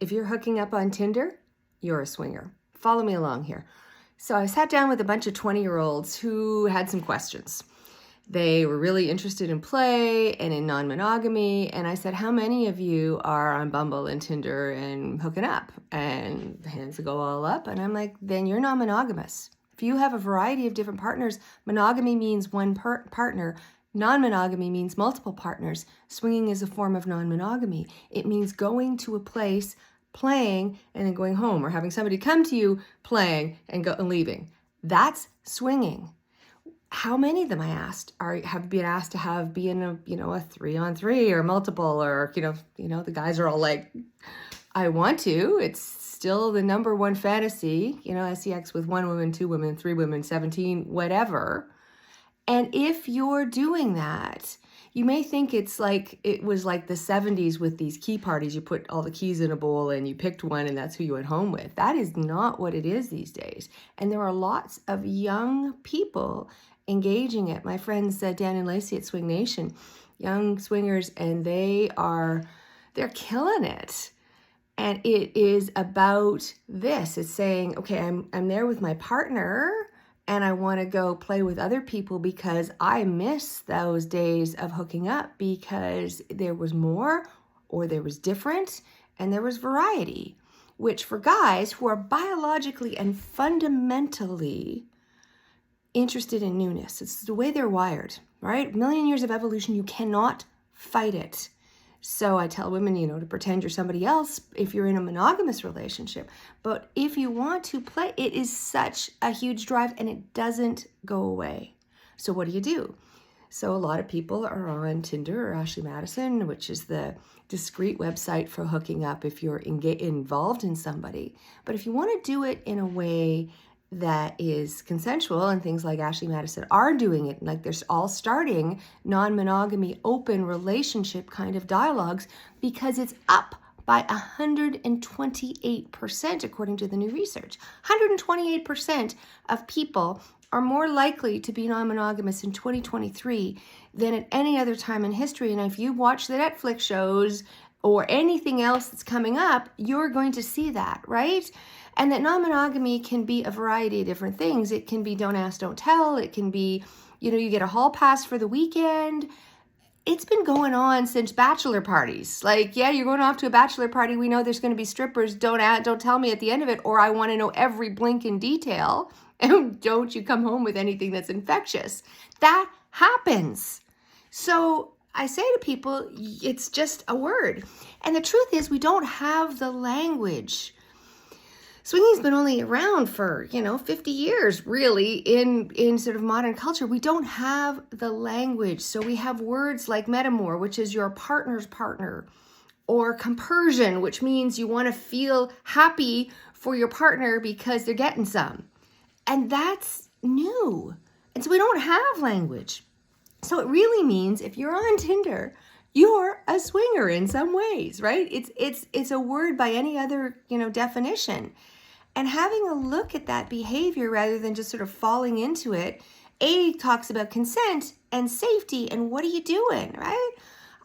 if you're hooking up on Tinder, you're a swinger. Follow me along here. So I sat down with a bunch of 20-year-olds who had some questions. They were really interested in play and in non-monogamy. And I said, how many of you are on Bumble and Tinder and hooking up? And the hands would go all up. And I'm like, then you're non-monogamous. If you have a variety of different partners, monogamy means one partner. Non-monogamy means multiple partners. Swinging is a form of non-monogamy. It means going to a place, playing, and then going home, or having somebody come to you playing and leaving. That's swinging. How many of them, I asked, have been asked to be in a 3-on-3 or multiple, or the guys are all like, I want to. It's still the number one fantasy, sex with 1 woman, 2 women, 3 women, 17, whatever. And if you're doing that, you may think it was like the 70s with these key parties. You put all the keys in a bowl and you picked one and that's who you went home with. That is not what it is these days. And there are lots of young people engaging it. My friends Dan and Lacey at Swing Nation, young swingers, and they're killing it. And it is about this. It's saying, okay, I'm there with my partner and I want to go play with other people because I miss those days of hooking up, because there was more, or there was different, and there was variety, which for guys who are biologically and fundamentally interested in newness, it's the way they're wired, right? 1 million years of evolution, you cannot fight it. So I tell women, to pretend you're somebody else if you're in a monogamous relationship. But if you want to play, it is such a huge drive and it doesn't go away. So what do? So a lot of people are on Tinder or Ashley Madison, which is the discreet website for hooking up if you're involved in somebody. But if you want to do it in a way that is consensual, and things like Ashley Madison are doing it, like they're all starting non-monogamy, open relationship kind of dialogues, because it's up by 128%, according to the new research. 128% of people are more likely to be non-monogamous in 2023 than at any other time in history. And if you watch the Netflix shows or anything else that's coming up, you're going to see that, right? And that non-monogamy can be a variety of different things. It can be don't ask, don't tell. It can be, you get a hall pass for the weekend. It's been going on since bachelor parties. Like, yeah, you're going off to a bachelor party. We know there's going to be strippers. Don't tell me at the end of it, or I want to know every blink in detail. And don't you come home with anything that's infectious. That happens. So I say to people, it's just a word. And the truth is, we don't have the language. Swinging's been only around for, 50 years, really, in sort of modern culture. We don't have the language. So we have words like metamor, which is your partner's partner, or compersion, which means you want to feel happy for your partner because they're getting some. And that's new. And so we don't have language. So it really means if you're on Tinder, you're a swinger in some ways, right? It's a word by any other, definition. And having a look at that behavior rather than just sort of falling into it, talks about consent and safety and what are you doing, right?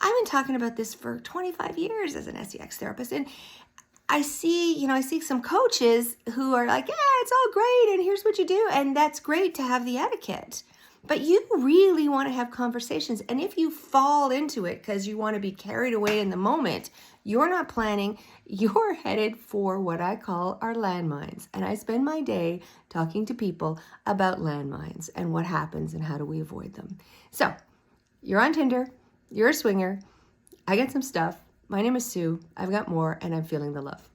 I've been talking about this for 25 years as an sex therapist, and I see some coaches who are like, yeah, it's all great and here's what you do, and that's great to have the etiquette. But you really want to have conversations. And if you fall into it because you want to be carried away in the moment, you're not planning, you're headed for what I call our landmines. And I spend my day talking to people about landmines and what happens and how do we avoid them. So you're on Tinder, you're a swinger, I got some stuff. My name is Sue. I've got more and I'm feeling the love.